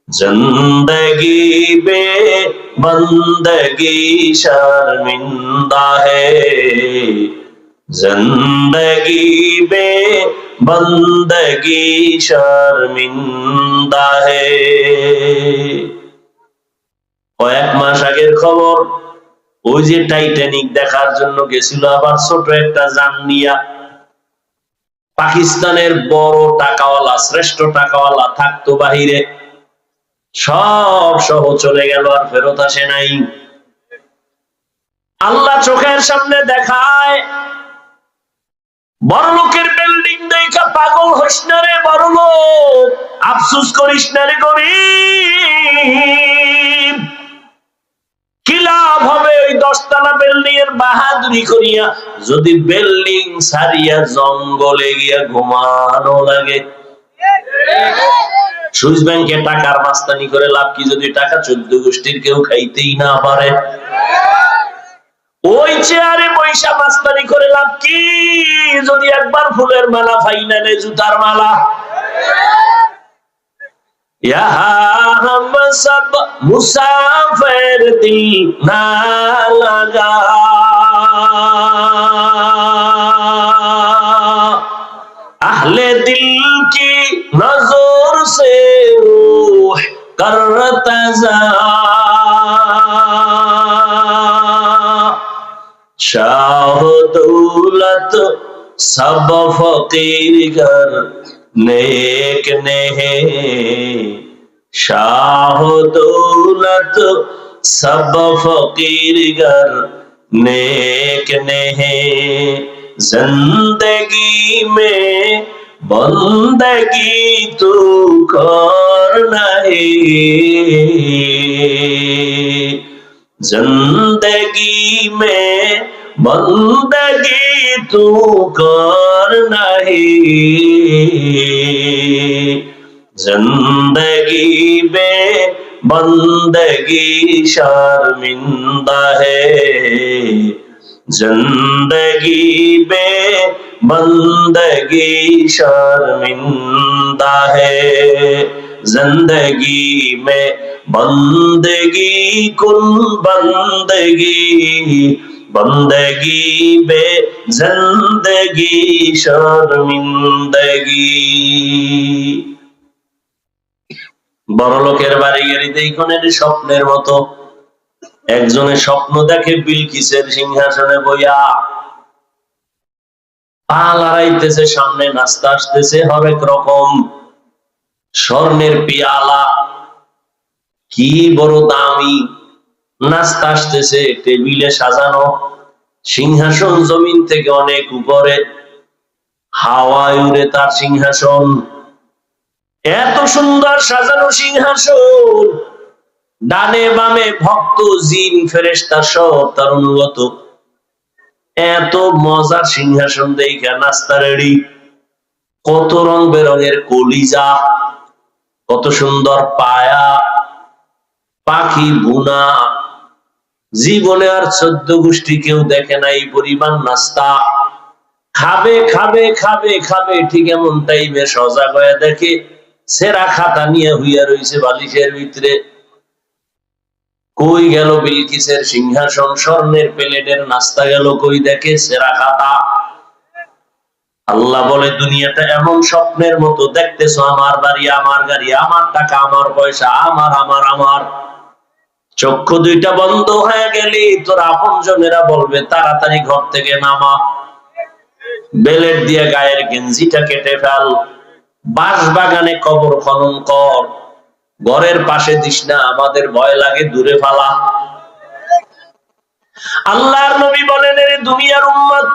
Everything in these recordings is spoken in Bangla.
जिंदगी बे बंदगी शर्मिंदा है, जिंदगी बे बंदगी शर्मिंदा है। কয়েক মাস আগের খবর, ওই যে টাইটানিক দেখার জন্য গেছিল আবার ছোট একটা যান নিয়া। পাকিস্তানের বড় টাকাওয়ালা, শ্রেষ্ঠ টাকাওয়ালা থাকতো বাহিরে, সব সহ চলে গেল, আর ফেরত আসে নাই। আল্লাহ চোখের সামনে দেখায়, বড় লোকের বিল্ডিং দেখা পাগল হইস না রে বড় লোক, আফসোস করিস না রে গরিব। কি লাভ হবে ওই 10 তলা বিল্ডিং এর বাহাদুরি করিয়া যদি বিল্ডিং সারিয়া জঙ্গলে গিয়া ঘুমানো লাগে? সুইস ব্যাংকে টাকার মাস্তানি করে লাভ কি, যদি টাকা 14 গোষ্ঠীর কেউ খাইতেই না পারে? ওই চেয়ারে বৈশা মাস্তানি করে লাভ কি, যদি একবার ফুলের মালা ফাইনালে জুতার মালা? हम सब मुसाफिर दिल ना लगा, अहले दिल की नजर से रूह करता जा, शाह दौलत सब फकीर घर नेक ने है, शाह दौलत सब फकीर घर नेक ने है, जिंदगी में बंदगी तू करना है, जिंदगी में बंदगी तू करना है, जिंदगी में बंदगी शर्मिंदा है, जिंदगी में बंदगी शर्मिंदा है, जिंदगी में बंदगी कुल बंदगी, बंदगी बे जिंदगी शर्मिंदगी। বড় লোকের বাড়ি গাড়িতে এইখানে স্বপ্নের মতো। একজনের স্বপ্ন দেখে বিলকিসের সিংহাসনে বইয়া, পা লড়াইতেছে, সামনে নাস্তা আসতেছে হরেক রকম, স্বর্ণের পিয়ালা, কি বড় দামি নাস্তা আসতেছে, টেবিলে সাজানো, সিংহাসন জমিন থেকে অনেক উপরে, হাওয়ায় উড়ে তার সিংহাসন, এত সুন্দর সাজানো সিংহাসন, ডানে বামে ভক্ত জিন ফেরেশতা সব তার অনুগত। এত মজার সিংহাসন দেখা নাস্তা রেডি, কত রং বেরঙের কলিজা, কত সুন্দর পায়া, পাখি বুনা, জীবনে আর 14 গোষ্ঠী কেউ দেখে নাই পরিমাণ নাস্তা। খাবে খাবে খাবে খাবে, ঠিক এমন টাইমে সজাগ হয়ে দেখে সেরা খাতা নিয়ে হইয়া রইছে বালিশের ভিতরে। কই গেল বিলকিসের সিংহাসন, স্বর্ণের প্লেটের নাস্তা গেল কই, দেখে সেরা খাতা। আল্লাহ বলে, দুনিয়াটা এমন স্বপ্নের মতো দেখতেছো, আমার বাড়ি, আমার গাড়ি, আমার টাকা, আমার পয়সা, আমার আমার আমার। চক্ষু দুইটা বন্ধ হয়ে গেলি তোর আপনজনেরা বলবে তাড়াতাড়ি ঘর থেকে নামা, বেলেট দিয়ে গায়ের গেঞ্জিটা কেটে ফেল, বাঁশ বাগানে কবর খনন কর, ঘরের পাশে দিস না, আমাদের ভয় লাগে, দূরে ফালা। আল্লাহর নবী বলেন, রে দুনিয়ার উম্মত,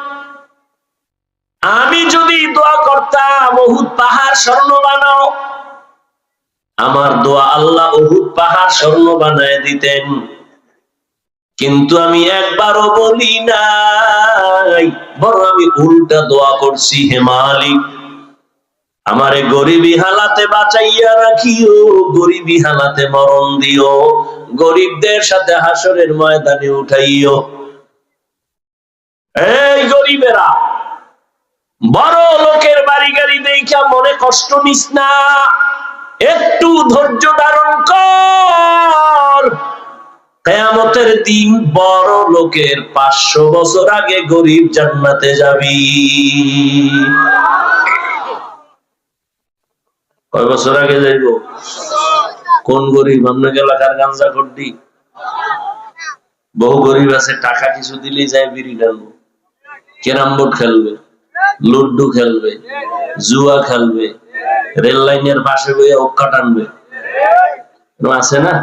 আমি যদি দোয়া করতাম উহুদ পাহাড় স্বর্ণ বানাও, আমার দোয়া আল্লাহ উহুদ পাহাড় স্বর্ণ বানায় দিতেন, কিন্তু আমি একবারও বলি নাই, বরং আমি উল্টা দোয়া করছি, হে মালিক আমারে গরিবী হালাতে বাঁচাইয়া রাখিও, গরিবী হালাতে মরণ দিও, গরিবদের সাথে হাসরের ময়দানে উঠাইও। এই গরিবেরা, বড় লোকের বাড়ি গাড়ি দেখা মনে কষ্ট নিস না, একটু ধৈর্য ধারণ কর। কিয়ামতের দিন বড় লোকের 500 বছর আগে গরিব জান্নাতে যাবি। কয় বছর আগে যাইব? কোন গরিব? আপনার এলাকার গাঞ্জা খোরটি? বহু গরিব আছে টাকা কিছু দিলেই যায় বিড়ি টানবো, ক্যারাম বোর্ড খেলবে, লুড্ডু খেলবে, জুয়া খেলবে, রেল লাইনের পাশে বইয়া ওক্কা টানবে, আছে না?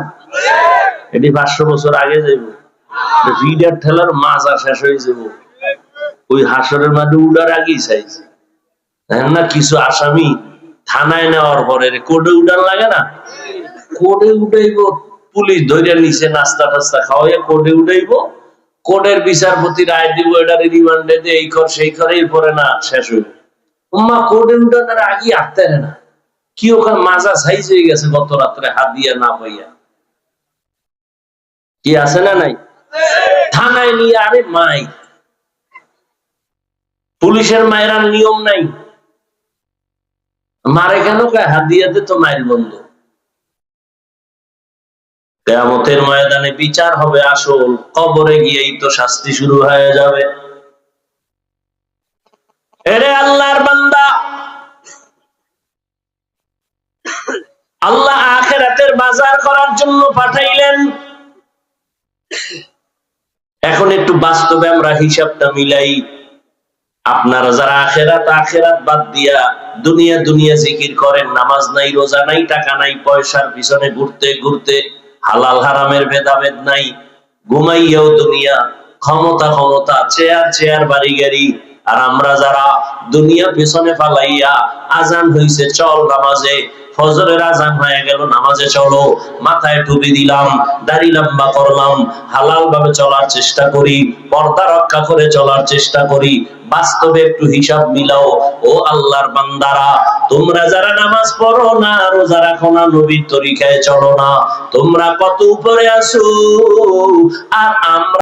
এটি 500 বছর আগে যাইব। ভিড়ার ঠেলার মাজা শেষ হয়ে যাব, ওই হাসরের মাঠে উড়ার আগেই চাইছে না। কিছু আসামি থানায় নেওয়ার পরে কোর্টে উঠান লাগে না, কোর্টে উঠাইব, পুলিশ ধরে নিচে নাস্তা টাস্তা খাওয়াইয়া কোর্টে উঠাইব, কোর্টের বিচারপতি রায় দিব, এটার রিমান্ডে দিয়ে এই কর সেই করে, এরপরে না শেষ হইব। কোর্টে উঠানোর আগে আটতে না, কি ওখানে মাজা সাইজ হয়ে গেছে গত রাত্রে হাত দিয়া না পাইয়া, কি আছে না নাই? থানায় নিয়ে আরে মাই, পুলিশের মায়েরার নিয়ম নাই, মারে কেন? হাত দিয়াতে তো মায়ের বন্ধ। কিয়ামতের ময়দানে বিচার হবে আসল, কবরে গিয়েই তো শাস্তি শুরু হয়ে যাবে। এরে আল্লাহর বান্দা, আল্লাহ আখিরাতের বাজার করার জন্য পাঠাইলেন। এখন একটু বাস্তবে আমরা হিসাবটা মিলাই। আপনারা যারা আখিরাত বাদ দিয়া দুনিয়া দুনিয়া জিকির করেন, নামাজ নাই, রোজা নাই, টাকা নাই, পয়সার পিছনে ঘুরতে ঘুরতে, হালাল হারামের ভেদাভেদ নাই, ঘুমাইয়াও দুনিয়া, ক্ষমতা ক্ষমতা, চেয়ার চেয়ার, বাড়ি গাড়ি। আর আমরা যারা দুনিয়া পেছনে ফালাইয়া, আজান হইছে চল নামাজে, ফজরের আজান হয়ে গেল নামাজে চলো, মাথায় টুপি দিলাম, দাড়ি লম্বা করলাম, হালাল ভাবে চলার চেষ্টা করি, পর্দা রক্ষা করে চলার চেষ্টা করি। বাস্তবে একটু হিসাব মিলাও। ও আল্লাহর বান্দারা, তোমরা যারা নামাজ পড়ো না, রোজা রাখো না, নবীর তরিকায় চলো না, তোমরা কত উপরে আছো, আর আমরা